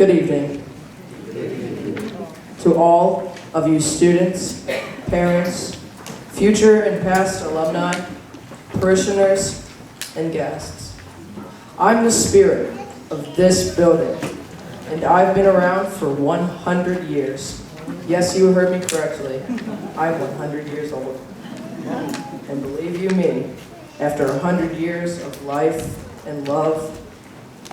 Good evening. To all of you students, parents, future and past alumni, parishioners, and guests. I'm the spirit of this building, and I've been around for 100 years. Yes, you heard me correctly. I'm 100 years old. And believe you me, after 100 years of life and love,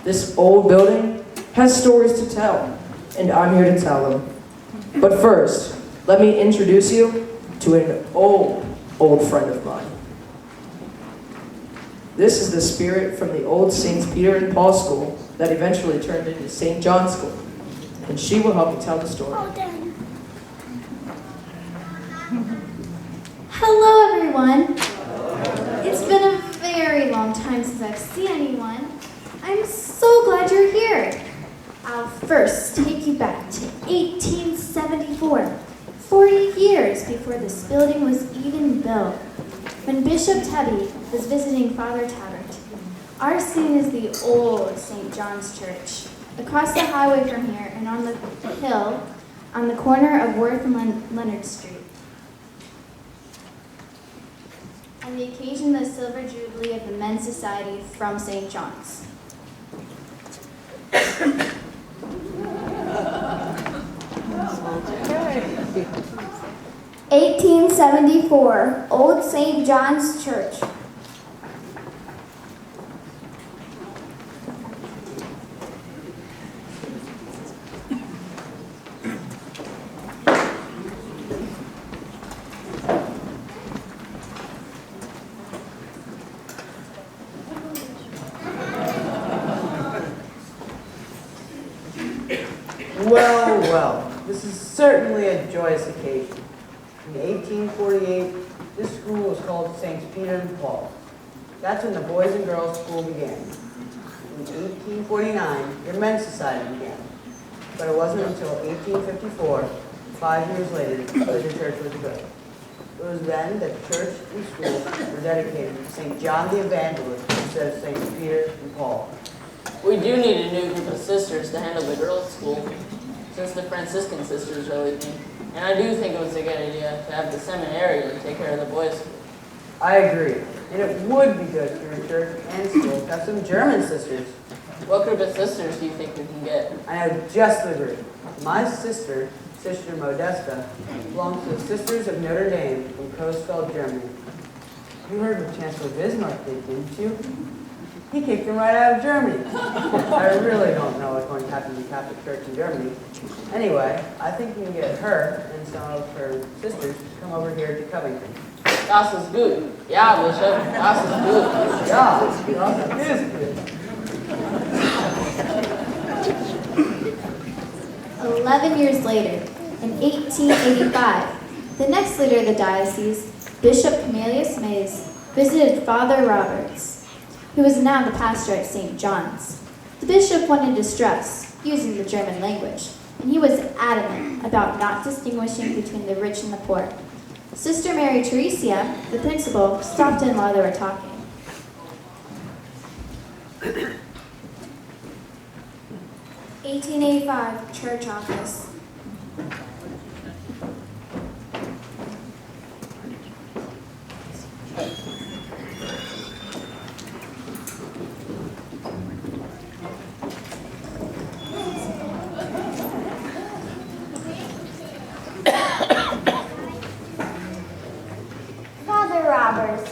this old building has stories to tell, and I'm here to tell them. But first, let me introduce you to an old friend of mine. This is the spirit from the old St. Peter and Paul School that eventually turned into St. John's School, and she will help me tell the story. Hello, everyone. It's been a very long time since I've seen anyone. I'm so glad you're here. I'll first take you back to 1874, 40 years before this building was even built, when Bishop Tubby was visiting Father Tabbert. Our scene is the old St. John's Church, across the highway from here and on the hill on the corner of Worth and Leonard Street. On the occasion of the Silver Jubilee of the Men's Society from St. John's. 1874, Old St. John's Church. Well, this is certainly a joyous occasion. In 1848, this school was called St. Peter and Paul. That's when the Boys and Girls School began. In 1849, your Men's Society began. But it wasn't until 1854, 5 years later, that the church was built. It was then that the church and school were dedicated to St. John the Evangelist instead of St. Peter and Paul. We do need a new group of sisters to handle the girls' school, since the Franciscan sisters are leaving. And I do think it was a good idea to have the seminarian take care of the boys' school. I agree. And it would be good for your church and school to have some German sisters. What group of sisters do you think we can get? I know just the group. My sister, Sister Modesta, belongs to the Sisters of Notre Dame from Coesfeld, Germany. You heard what Chancellor Bismarck did, didn't you? He kicked him right out of Germany. I really don't know what's going to happen to the Catholic Church in Germany. Anyway, I think we can get her and some of her sisters to come over here to Covington. Das ist gut. Ja, Bishop, das ist gut. Yeah, that is good. 11 years later, in 1885, the next leader of the diocese, Bishop Cornelius Mays, visited Father Roberts, who was now the pastor at St. John's. The bishop wanted to stress using the German language, and he was adamant about not distinguishing between the rich and the poor. Sister Mary Teresia, the principal, stopped in while they were talking. "1885, church office. Father Roberts,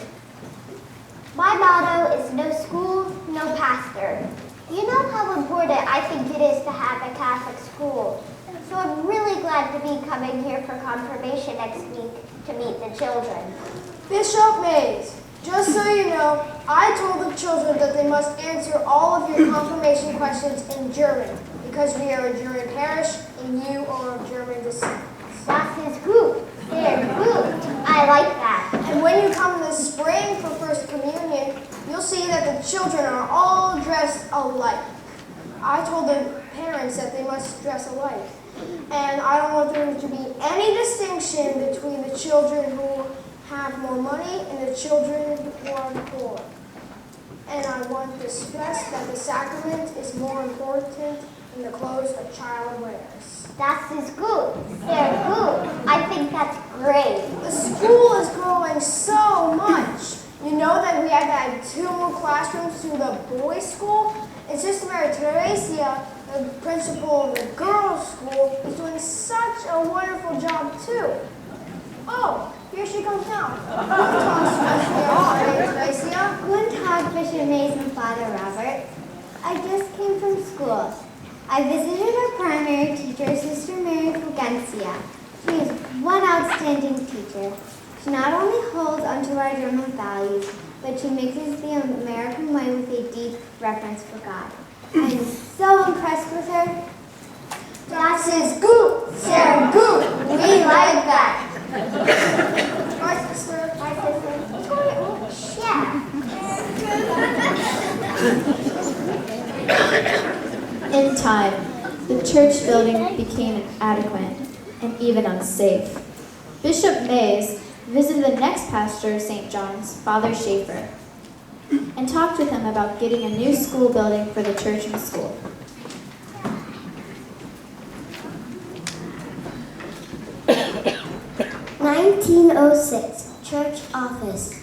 my motto is no school, no pastor. You know how important I think it is to have a Catholic school. So I'm really glad to be coming here for confirmation next week to meet the children. Bishop Mays, just so you know, I told the children that they must answer all of your confirmation questions in German, because we are a German parish and you are of German descent. Das ist gut. Sehr gut. I like that. And when you come this spring for First Communion, you'll see that the children are all dressed alike. I told the parents that they must dress alike. And I don't want there to be any distinction between the children who have more money and the children who are poor. And I want to stress that the sacrament is more important than the clothes a child wears. Das ist gut. Sehr gut. I think that's great. The school is growing so much. You know that we had to add 2 more classrooms to the boys' school? And Sister Mary Teresia, the principal of the girls' school, is doing such a wonderful job too. Oh, here she comes now. Guten Tag, Sister Mary Teresia. Guten Tag, Bishop Mays and Father Robert. I just came from school. I visited our primary teacher, Sister Mary Fulgencia. She is one outstanding teacher. She not only holds onto our German values, but she mixes the American way with a deep reverence for God. I am so impressed with her. Das ist gut, sehr gut. We like that. Hi, sister. My sister, what's going on? Yeah. In time, the church building became inadequate and even unsafe. Bishop Mays visited the next pastor of St. John's, Father Schaefer, and talked with him about getting a new school building for the church and school. (1906) Church office.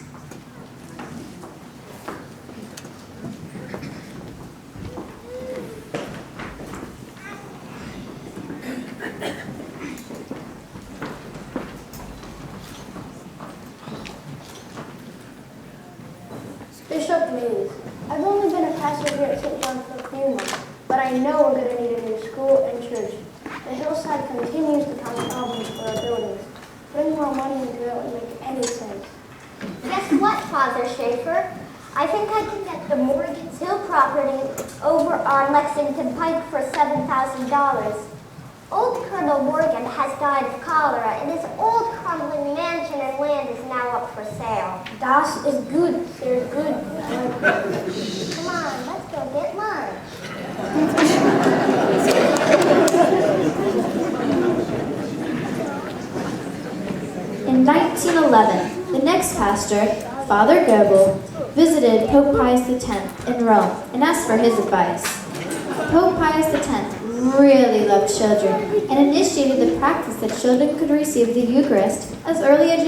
Bishop Mays, I've only been a pastor here at St. John's for a few months, but I know we're going to need a new school and church. The hillside continues to cause problems for our buildings. Putting more money into it wouldn't make any sense. Guess what, Father Schaefer? I think I can get the Morgan's Hill property over on Lexington Pike for $7,000. Old Colonel Morgan has died of cholera, and his old crumbling mansion and land is now up for sale. Das is good. They're good. Come on, let's go get lunch. In 1911, the next pastor, Father Goebel, visited Pope Pius X in Rome and asked for his advice. Pope Pius X really loved children and initiated the practice that children could receive the Eucharist as early as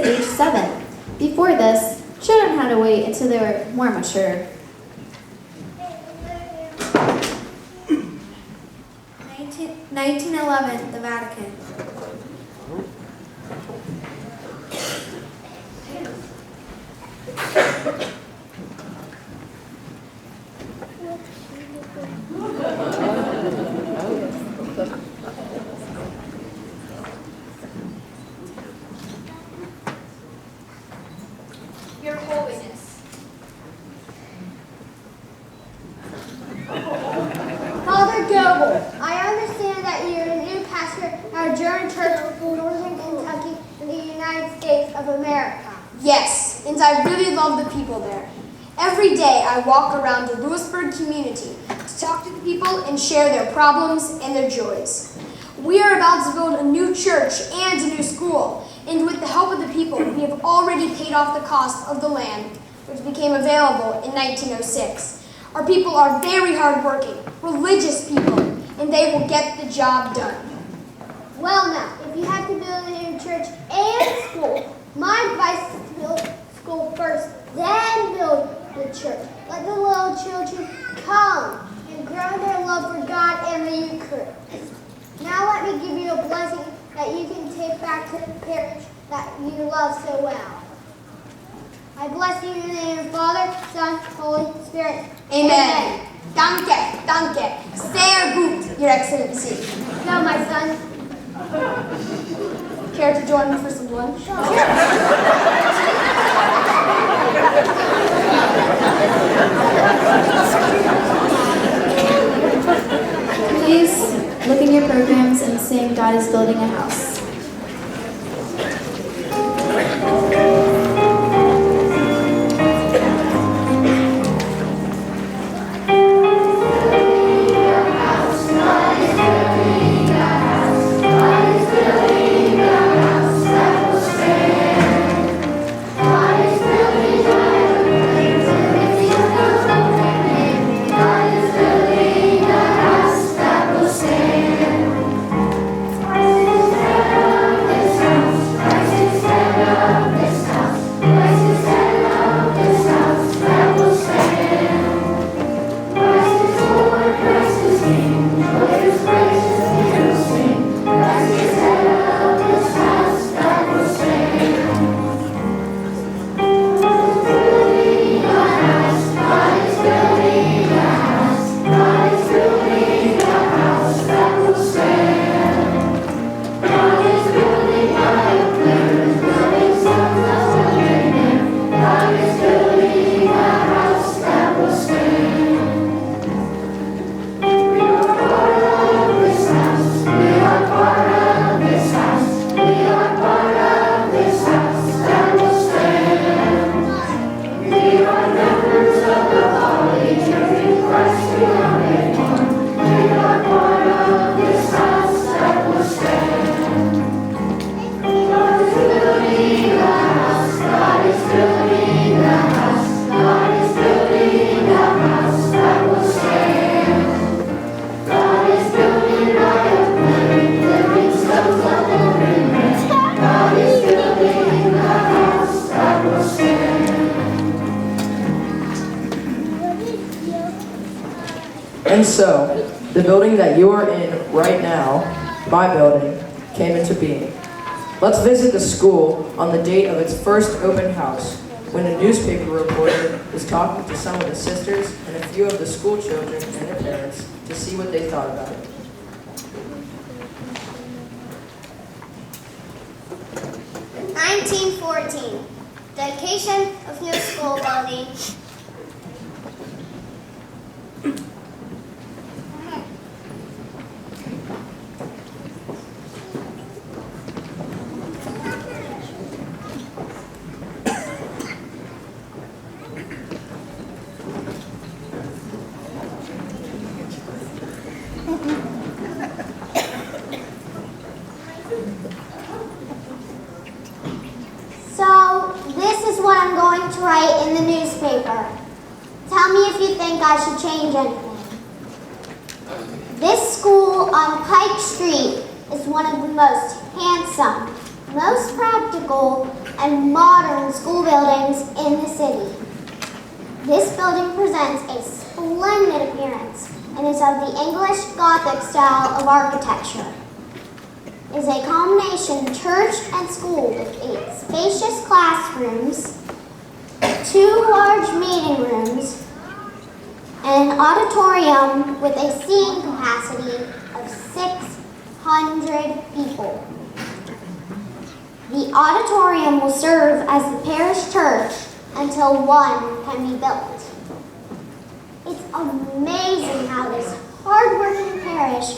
age 7. Before this, children had to wait until they were more mature. 1911, the Vatican. Your Holiness. Father Goebel, I understand that you're a new pastor at our German church in northern Kentucky in the United States of America. Yes, and I really love the people there. Every day I walk around the Lewisburg community to talk to the people and share their problems and their joys. We are about to build a new church and a new school, and with the help of the people, we have already paid off the cost of the land, which became available in 1906. Our people are very hardworking, religious people, and they will get the job done. Well now, if you have to build a new church and school, my advice is to build school first, then build the church. Let the little children come and grow their love for God and the Eucharist. Now let me give you a blessing that you can take back to the parish that you love so well. I bless you in the name of Father, Son, Holy Spirit. Amen. Danke, danke. Sehr gut, Your Excellency. Now, my son. Care to join me for some lunch? Please look in your programs and sing God is Building a House. God is building a And so, the building that you are in right now, my building, came into being. Let's visit the school on the date of its first open house, when a newspaper reporter was talking to some of the sisters and a few of the school children and their parents to see what they thought about it. "1914, dedication of new school building. So, this is what I'm going to write in the newspaper. Tell me if you think I should change anything. This school on Pike Street is one of the most handsome, most practical, and modern school buildings in the city. This building presents a splendid appearance and is of the English Gothic style of architecture. It is a combination church and school with 8 spacious classrooms, 2 large meeting rooms, and an auditorium with a seating capacity of 600 people. The auditorium will serve as the parish church until one can be built. It's amazing how this hard-working parish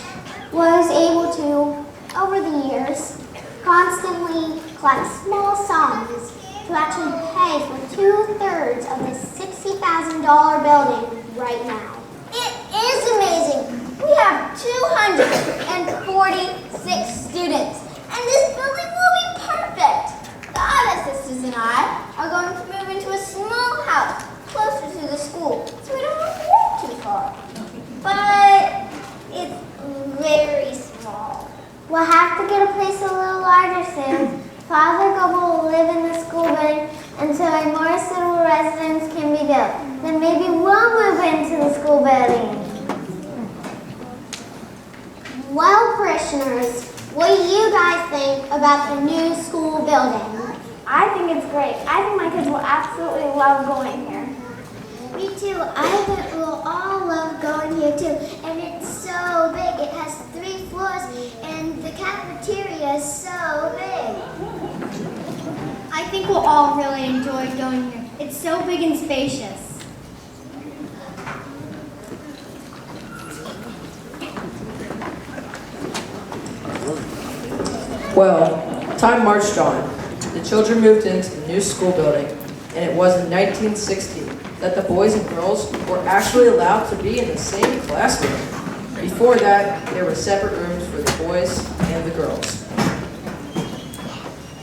was able to, over the years, constantly collect small sums to actually pay for 2/3 of this $60,000 building right now. It is amazing. We have 246 students, and this building will be perfect. The other sisters and I are going to move into a small house closer to the school, so we don't have to walk too far. But it's very small. We'll have to get a place a little larger soon. Father Gobble will live in the school building until a more suitable residence can be built. Then maybe we'll move into the school building. Well, parishioners, what do you guys think about the new school building? I think it's great. I think my kids will absolutely love going here. Me too. I bet we'll all love going here too. And it's so big. It has 3 floors and the cafeteria is so big. I think we'll all really enjoy going here. It's so big and spacious. Well, time marched on. The children moved into the new school building, and it was in 1960 that the boys and girls were actually allowed to be in the same classroom. Before that, there were separate rooms for the boys and the girls.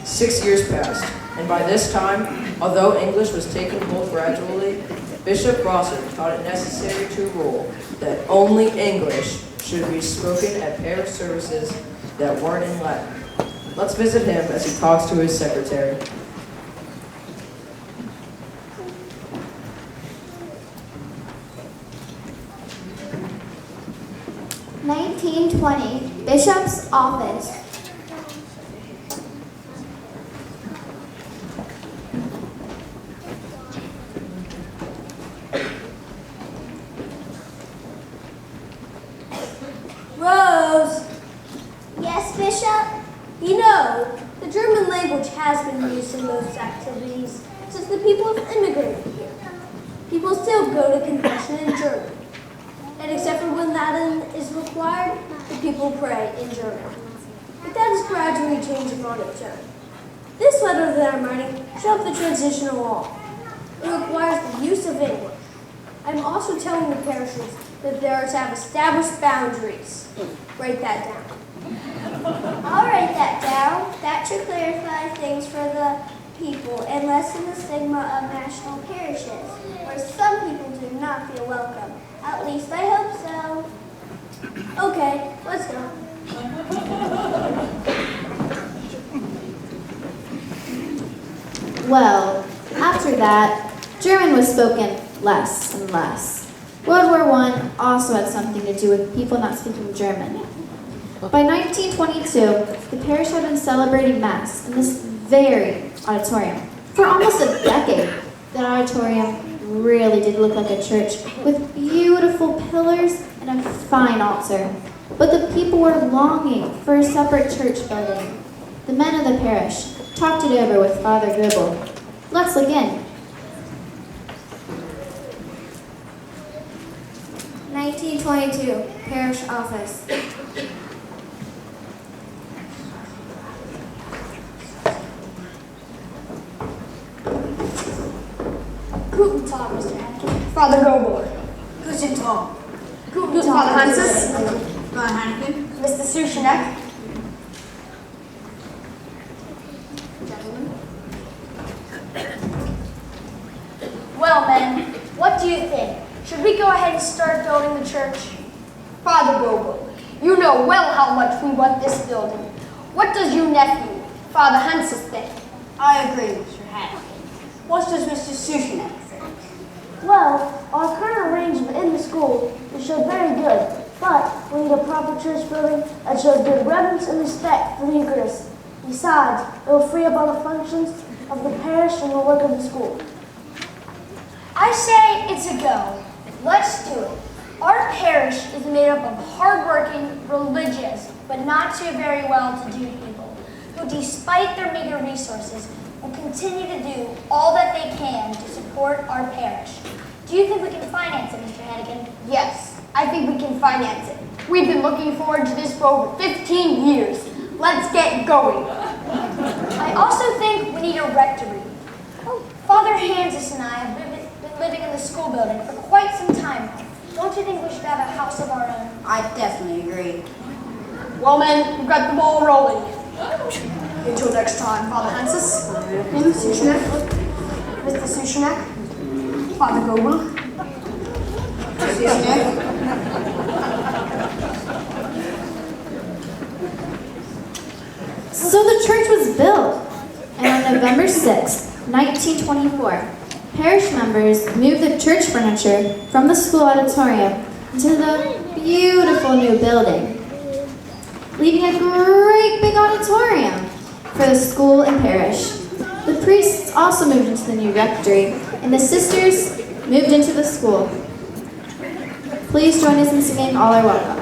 6 years passed, and by this time, although English was taking hold gradually, Bishop Rosser thought it necessary to rule that only English should be spoken at parish services that weren't in Latin. Let's visit him as he talks to his secretary. (1920) Bishop's office. Rose, Yes, Bishop? you know, the German language has been used in most activities since the people have immigrated here. People still go to confession in German. And except for when Latin is required, the people pray in German. But that is gradually changing on its own. This letter that I'm writing should help the transition along. It requires the use of English. I'm also telling the parishes that they are to have established boundaries. Write that down. I'll write that down. That should clarify things for the people and lessen the stigma of national parishes, where some people do not feel welcome. At least I hope so. Okay, let's go. Well, after that, German was spoken less and less. World War I also had something to do with people not speaking German. By 1922, the parish had been celebrating Mass in this very auditorium. For almost a decade, that auditorium really did look like a church with beautiful pillars and a fine altar. But the people were longing for a separate church building. The men of the parish talked it over with Father Gribble. Let's look in. 1922, parish office. Guten Tag, Mr. Hankin. Father Gobler. Guten Tag. Guten Tag, Father Hansis. Father Hankin. Mr. Sushanek. Well, men, what do you think? Should we go ahead and start building the church? Father Gobler, you know well how much we want this building. What does your nephew, Father Hansis, think? I agree, Mr. Hankin. What does Mr. Sushanek think? Well, our current arrangement in the school is so very good, but we need a proper church building that shows good reverence and respect for the Eucharist. Besides, it will free up all the functions of the parish and the work of the school. I say it's a go. Let's do it. Our parish is made up of hardworking, religious, but not too very well-to-do people who, despite their meager resources, will continue to do all that they can to support our parish. Do you think we can finance it, Mr. Hannigan? Yes, I think we can finance it. We've been looking forward to this for over 15 years. Let's get going. I also think we need a rectory. Father Hansis and I have been living in the school building for quite some time now. Don't you think we should have a house of our own? I definitely agree. Well, men, we've got the ball rolling. Until next time, Father Hansis. Mr. Sushanek, Father Gobel. So the church was built, and on November 6, 1924, parish members moved the church furniture from the school auditorium into the beautiful new building, leaving a great big auditorium for the school and parish. The priests also moved into the new rectory, and the sisters moved into the school. Please join us in singing All Are Welcome.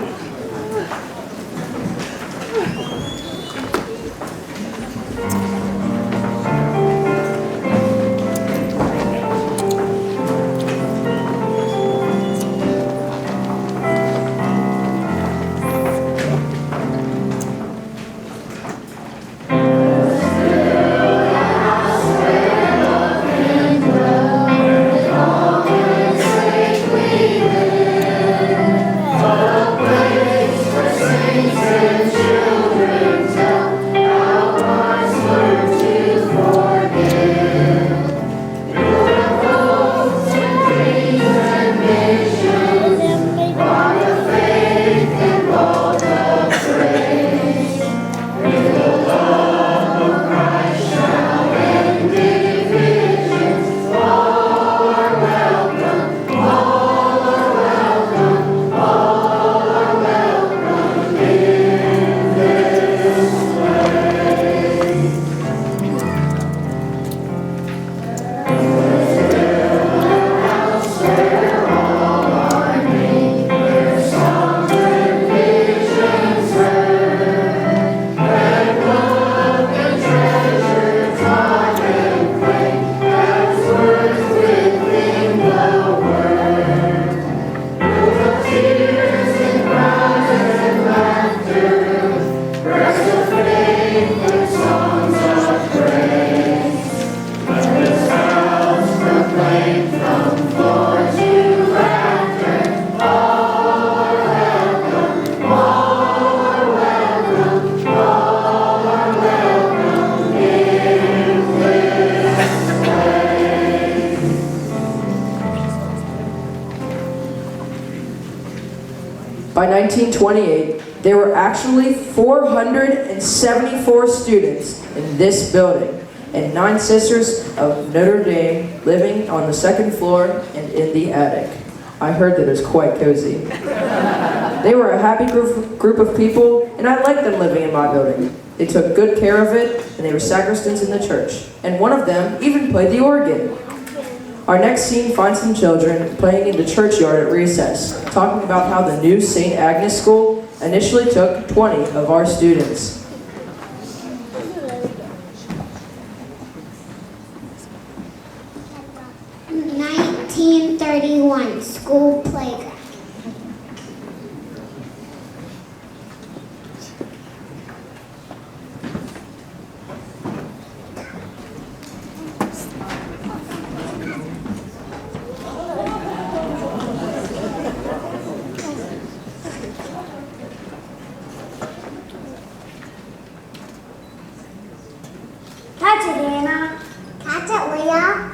By 1928, there were actually 474 students in this building, and 9 sisters of Notre Dame living on the second floor and in the attic. I heard that it was quite cozy. They were a happy group of people, and I liked them living in my building. They took good care of it, and they were sacristans in the church. And one of them even played the organ. Our next scene finds some children playing in the churchyard at recess, talking about how the new St. Agnes School initially took 20 of our students. "1931 school playground. Catch it, Anna. Catch it, Leah.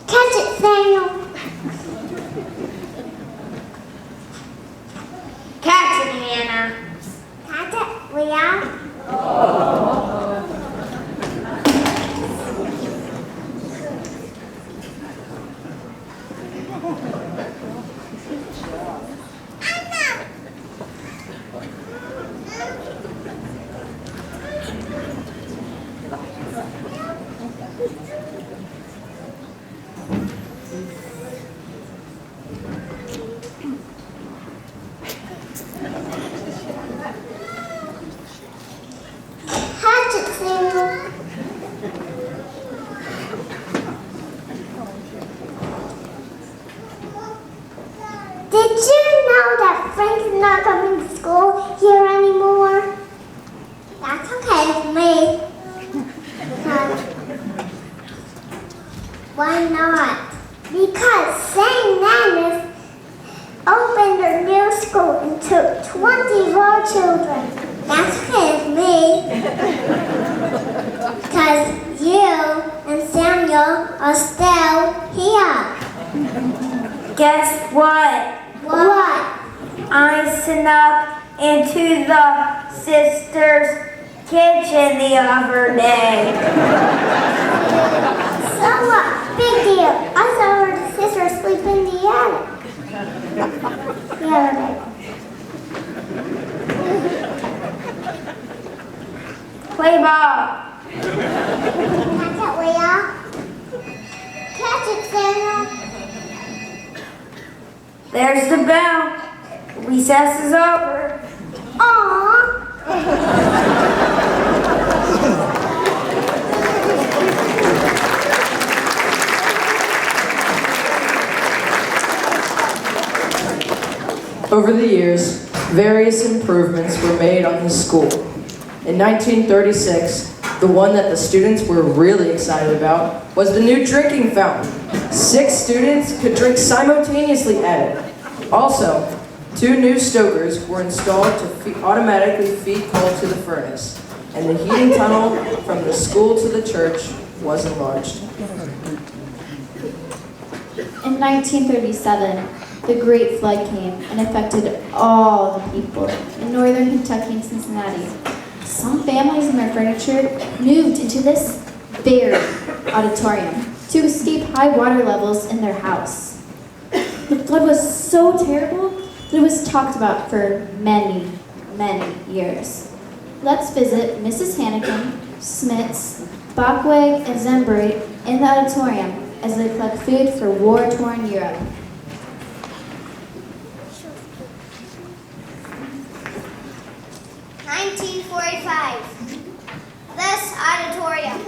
Catch it, Samuel. Catch it, Hannah. Catch it, Leah. Catch it, Samuel. Did you know that Frank's not coming to school here anymore? That's okay with me. Why not? Because St. Agnes opened a new school and took 20 more children. That's okay with me. Because you and Samuel are still here. Guess what? What? I snuck into the sister's kitchen the other day. So what? Big deal. I saw her sister sleep in the attic. The other day. Play ball. Catch it, Leah. Catch it, Samuel. There's the bell. Recess is over. Aww. Over the years, various improvements were made on the school. In 1936, the one that the students were really excited about was the new drinking fountain. 6 students could drink simultaneously at it. Also, 2 new stokers were installed to automatically feed coal to the furnace, and the heating tunnel from the school to the church was enlarged. In 1937, the Great Flood came and affected all the people in northern Kentucky and Cincinnati. Some families and their furniture moved into this very auditorium to escape high water levels in their house. The flood was so terrible that it was talked about for many, many years. Let's visit Mrs. Hannigan, Smits, Bachweg, and Zembright in the auditorium as they collect food for war-torn Europe. This auditorium.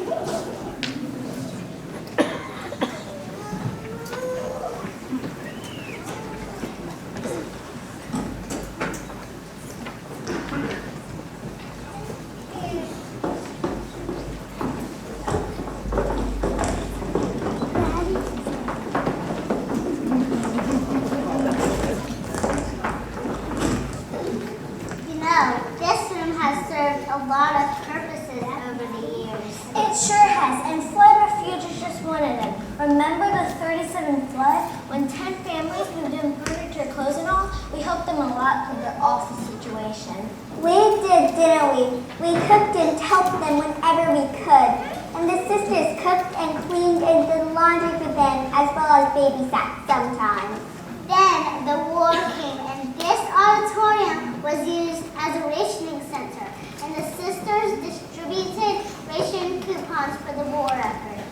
This room has served a lot of purposes over the years. It sure has, and flood refuge is just one of them. Remember the 37 flood? When 10 families moved in furniture, clothes and all, we helped them a lot through their awful situation. We did, didn't we? We cooked and helped them whenever we could. And and the sisters cooked and cleaned and did laundry for them as well as babysat sometimes. Then the war came and this auditorium was used as a rationing center, and the sisters distributed ration coupons for the war effort.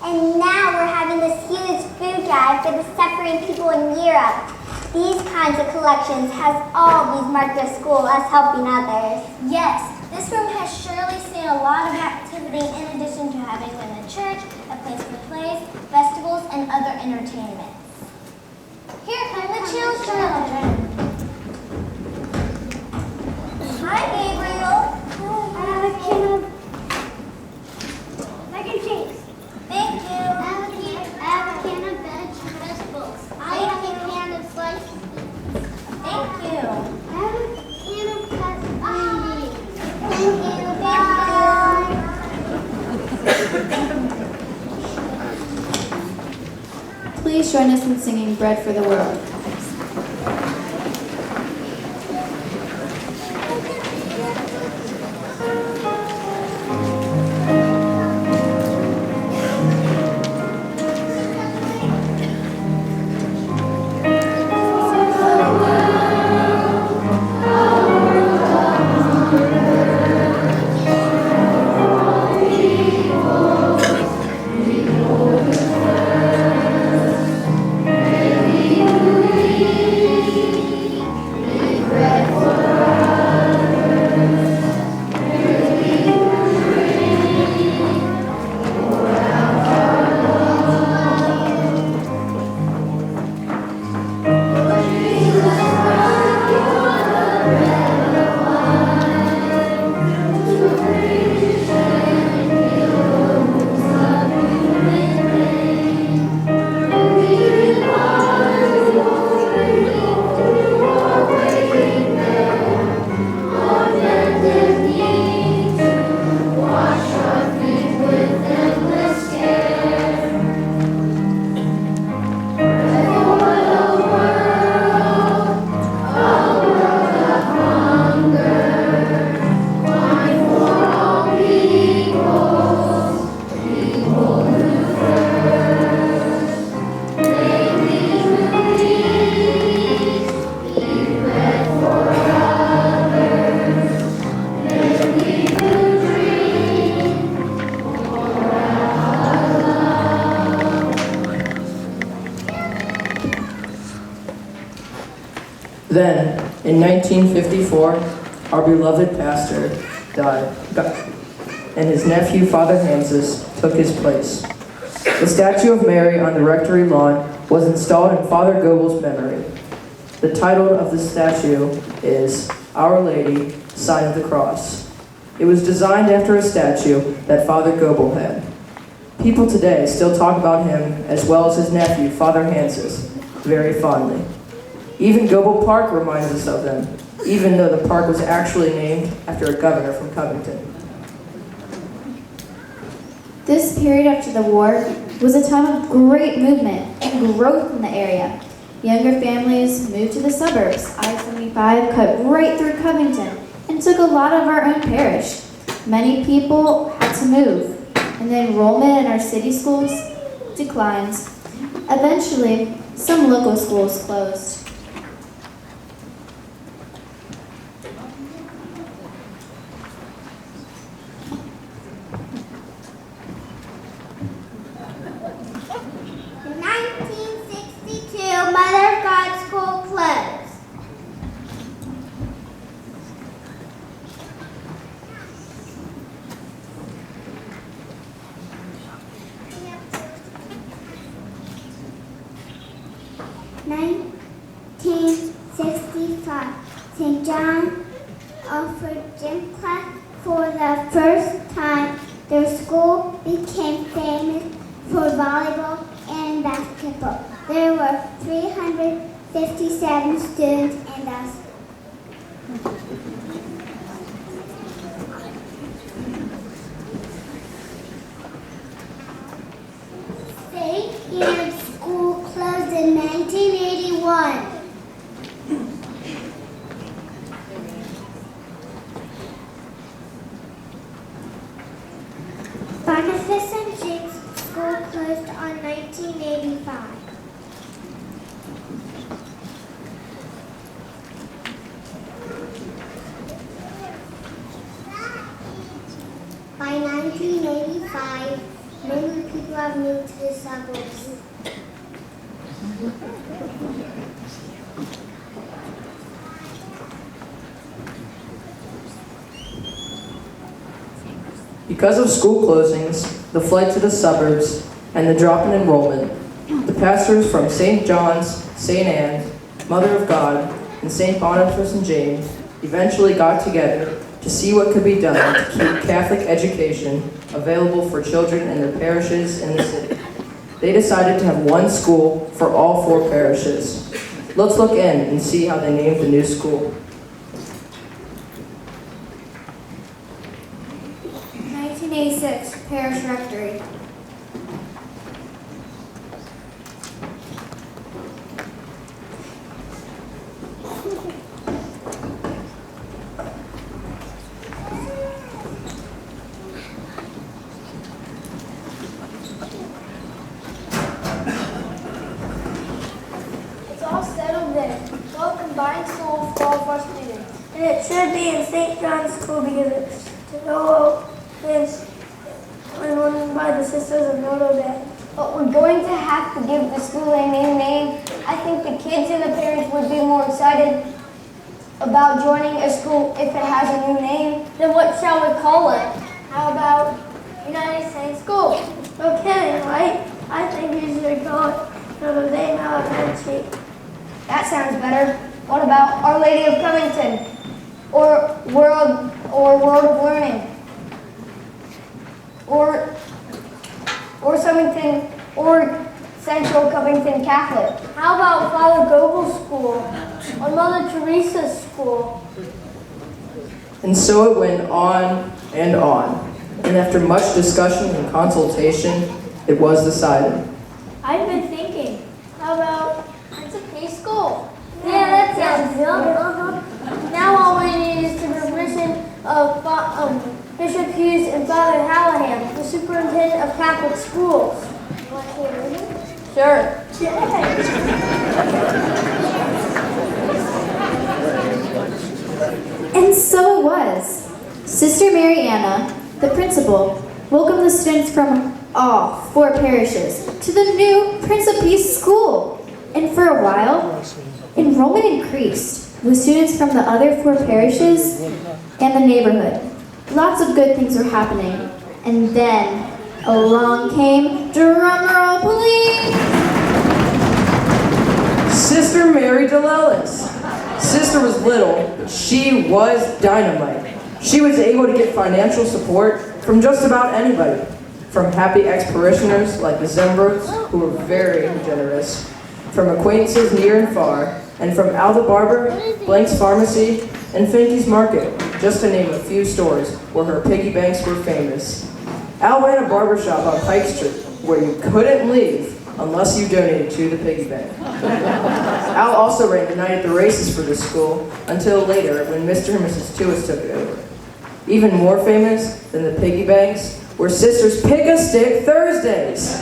And now we're having this huge food drive for the suffering people in Europe. These kinds of collections has always marked our school as helping others. Yes, this room has surely seen a lot of activity in addition to having been a church, a place for plays, festivals, and other entertainments. Here come the children. Hi, Gabriel. I have a can of mac and cheese. Thank you. I have a can of vegetables. I have a can of sliced. Thank you. I have a can of candy. Thank you. Bye. Please join us in singing Bread for the World. Then, in 1954, our beloved pastor died, and his nephew, Father Hanses, took his place. The statue of Mary on the rectory lawn was installed in Father Goebel's memory. The title of the statue is Our Lady, Sign of the Cross. It was designed after a statue that Father Goebel had. People today still talk about him, as well as his nephew, Father Hanses, very fondly. Even Goebel Park reminds us of them, even though the park was actually named after a governor from Covington. This period after the war was a time of great movement and growth in the area. Younger families moved to the suburbs. I-75 cut right through Covington and took a lot of our own parish. Many people had to move, and the enrollment in our city schools declined. Eventually, some local schools closed. In 1962, Mother of God School closed. In 1965, St. John offered gym class for the first time. Their school became famous for volleyball and basketball. There were 357 students in the school. St. Anne's School closed in 1981. Father 1985. By 1985, many people have moved to the suburbs. Because of school closings, the flight to the suburbs, and the drop in enrollment, the pastors from St. John's, St. Anne's, Mother of God, and St. Boniface and James eventually got together to see what could be done to keep Catholic education available for children in their parishes in the city. They decided to have one school for all 4 parishes. Let's look in and see how they named the new school. 1986, Parish Rectory. It's all settled in. Well, combined school for all of our students. And it should be in St. John's School because it's to know it's run by the Sisters of Notre Dame. But we're going to have to give the school a new name. I think the kids and the parents would be more excited about joining a school if it has a new name. Then what shall we call it? How about United Saints School? No kidding, right? I think we should call it Notre Dame Elementary. That sounds better. What about Our Lady of Covington? Or World of Learning? Or Covington, or Central Covington Catholic? How about Father Gobel's school? Or Mother Teresa's school? And so it went on and on. And after much discussion and consultation, it was decided. I've been thinking, how about Prince of Peace School? Yeah, that sounds good. Now all we need is the permission of Bishop Hughes and Father Hallahan, the superintendent of Catholic schools. Sure. And so it was. Sister Mary Anna, the principal, welcomed the students from all 4 parishes to the new Prince of Peace School. And for a while, enrollment increased with students from the other 4 parishes and the neighborhood. Lots of good things were happening. And then along came, drumroll please, Sister Mary DeLellis. Sister was little, but she was dynamite. She was able to get financial support from just about anybody, from happy ex-parishioners like the Zembrooks, who were very generous, from acquaintances near and far, and from Alda Barber, Blank's Pharmacy, and Finke's Market, just to name a few stores where her piggy banks were famous. Al ran a barbershop on Pike Street, where you couldn't leave unless you donated to the piggy bank. Al also ran the night at the races for the school until later when Mr. and Mrs. Tuis took it over. Even more famous than the piggy banks were Sisters Pick-a-Stick Thursdays.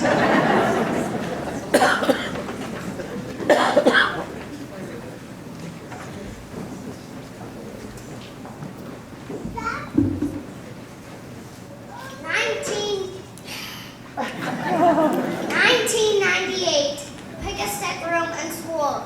1998, pick a stick room in school.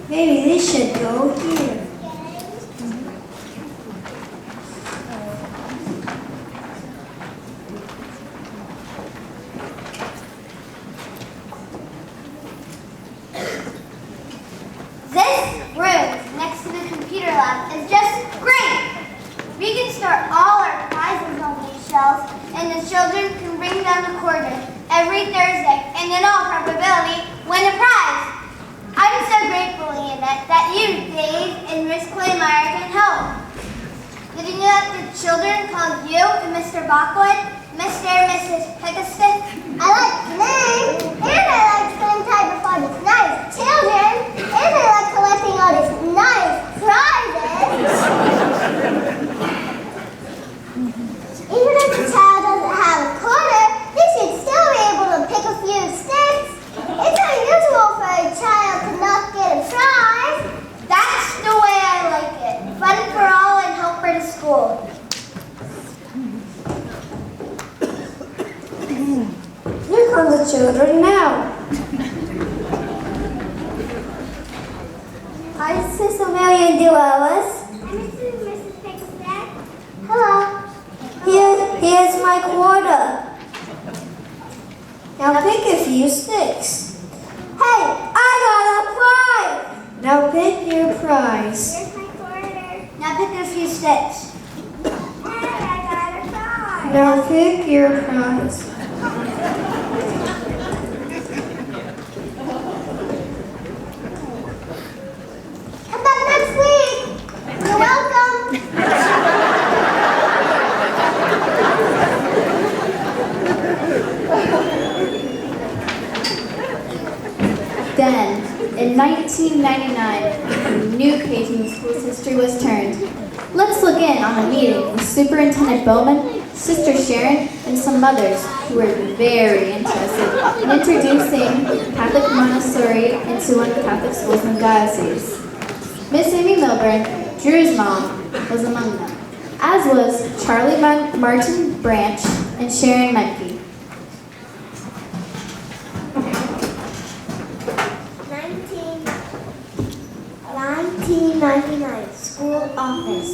Maybe this should go here. This room next to the computer lab is just great. We can store all our and the children can bring down the quarter every Thursday and in all probability win a prize. I'm so grateful, Leonette, that you, Dave, and Miss Claymire can help. Did you know that the children called you and Mr. Bockwood Mr. and Mrs. Pickastick? I like the name, and I like spending time with all these nice children, and I like collecting all these nice prizes. Even if the child doesn't have a quarter, they should still be able to pick a few sticks. It's unusual for a child to not get a prize. That's the way I like it. Fun for all and help for the school. Here come the children now. Hi, Sis Amelia and Alice. I'm Mrs. Pickastick. Hello. Here's my quarter. Now pick a few sticks. Hey, I got a prize! Now pick your prize. Here's my quarter. Now pick a few sticks. Hey, I got a prize. Now pick your prize. Come back next week. You're welcome. Then, in 1999, a new page in the school's history was turned. Let's look in on a meeting with Superintendent Bowman, Sister Sharon, and some others who were very interested in introducing Catholic Montessori into one of the Catholic schools in the diocese. Miss Amy Milburn, Drew's mom, was among them, as was Charlie Martin Branch and Sharon Menke. 1999, school office.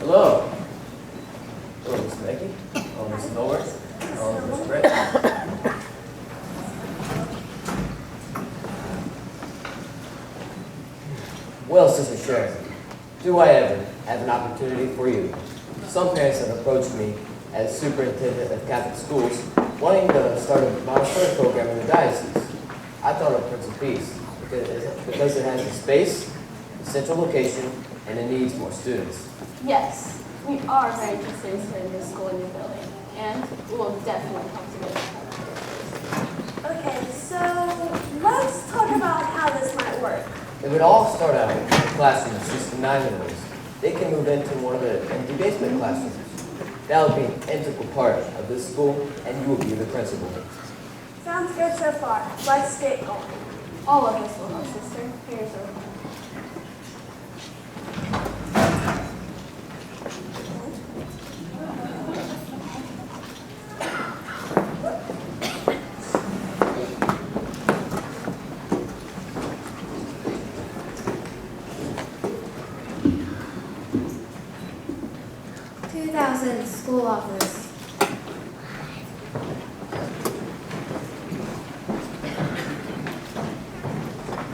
Hello. Hello, Miss Maggie. Hello, Miss Miller. Hello, Miss Britt. Well, Sister Sharon, do I ever have an opportunity for you? Some parents have approached me as superintendent of Catholic schools wanting to start a Montessori program in the diocese. I thought of Prince of Peace because it has the space, the central location, and it needs more students. Yes, we are very interested in starting this school in your building, and we will definitely help to get it. Okay, so let's talk about how this might work. It would all start out in a classroom of 6 to 9-year-olds. They can move into one of the empty basement classrooms. That will be an integral part of this school, and you will be the principal. Sounds good so far. Let's get going. All of us will help, sister. Here's our phone. School office.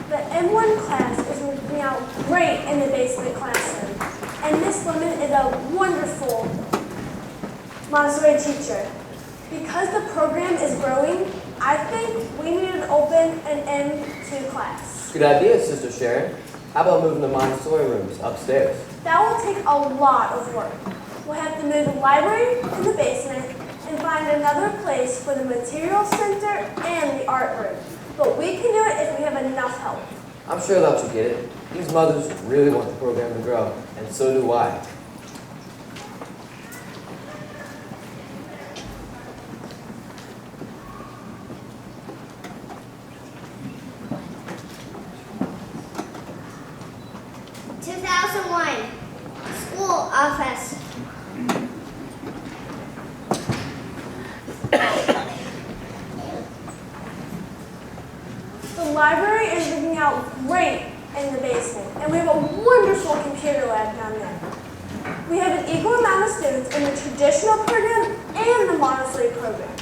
The M1 class is working out great in the basement classroom, and Miss Lemon is a wonderful Montessori teacher. Because the program is growing, I think we need to open an M2 class. Good idea, Sister Sharon. How about moving the Montessori rooms upstairs? That will take a lot of work. We'll have to move the library in the basement and find another place for the material center and the art room. But we can do it if we have enough help. I'm sure they'll get it. These mothers really want the program to grow, and so do I. 2001. School office. The library is looking out great in the basement, and we have a wonderful computer lab down there. We have an equal amount of students in the traditional program and the Montessori program.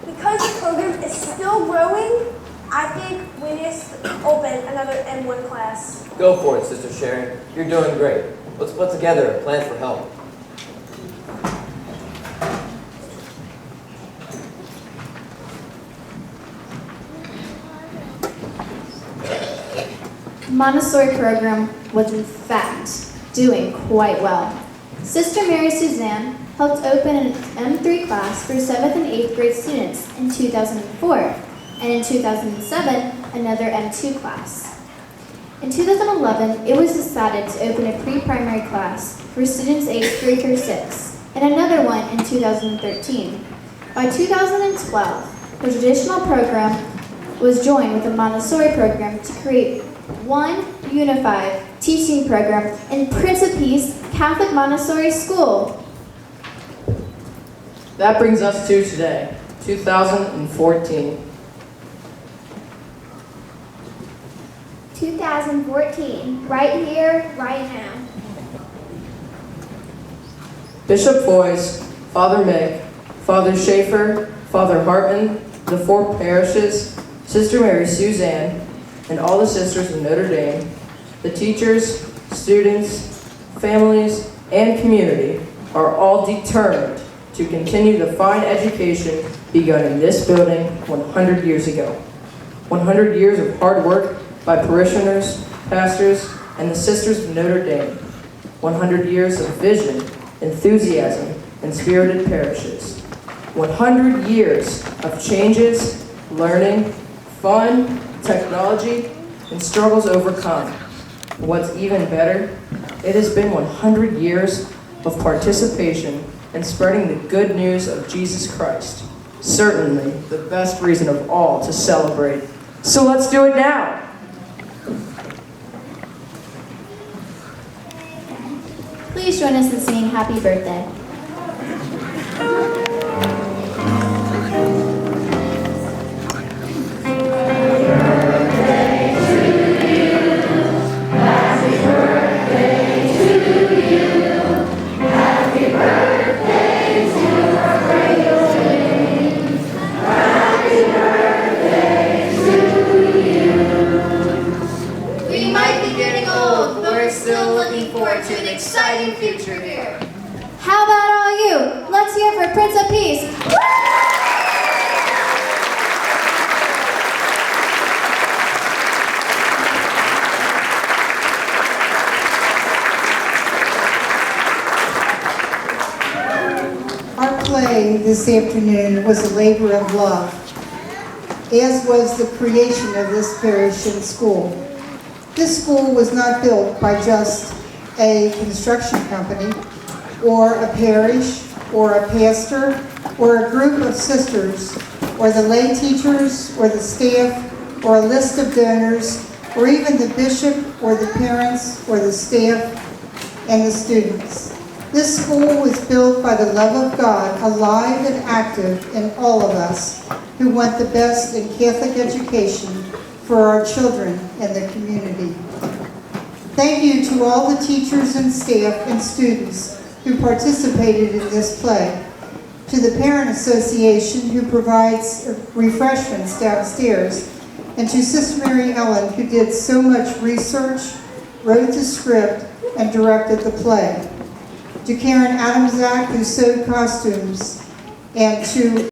Because the program is still growing, I think we need to open another M1 class. Go for it, Sister Sharon. You're doing great. Let's put together a plan for help. Montessori program was in fact doing quite well. Sister Mary Suzanne helped open an M3 class for 7th and 8th grade students in 2004, and in 2007, another M2 class. In 2011, it was decided to open a pre-primary class for students aged 3 through 6, and another one in 2013. By 2012, the traditional program was joined with the Montessori program to create one unified teaching program in Prince of Peace Catholic Montessori School. That brings us to today, 2014. 2014, right here, right now. Bishop Boyce, Father Mick, Father Schaefer, Father Hartman, the 4 parishes, Sister Mary Suzanne, and all the sisters of Notre Dame, the teachers, students, families, and community are all determined to continue the fine education begun in this building 100 years ago. 100 years of hard work by parishioners, pastors, and the sisters of Notre Dame. 100 years of vision, enthusiasm, and spirited parishes. 100 years of changes, learning, fun, technology, and struggles overcome. What's even better, it has been 100 years of participation in spreading the good news of Jesus Christ. Certainly the best reason of all to celebrate. So let's do it now. Please join us in singing Happy Birthday. To an exciting future here. How about all you? Let's hear for Prince of Peace. Our play this afternoon was a labor of love, as was the creation of this parish and school. This school was not built by just a construction company, or a parish, or a pastor, or a group of sisters, or the lay teachers, or the staff, or a list of donors, or even the bishop, or the parents, or the staff, and the students. This school was built by the love of God, alive and active in all of us who want the best in Catholic education for our children and the community. Thank you to all the teachers and staff and students who participated in this play, to the Parent Association who provides refreshments downstairs, and to Sister Mary Ellen who did so much research, wrote the script, and directed the play, to Karen Adamczak who sewed costumes, and to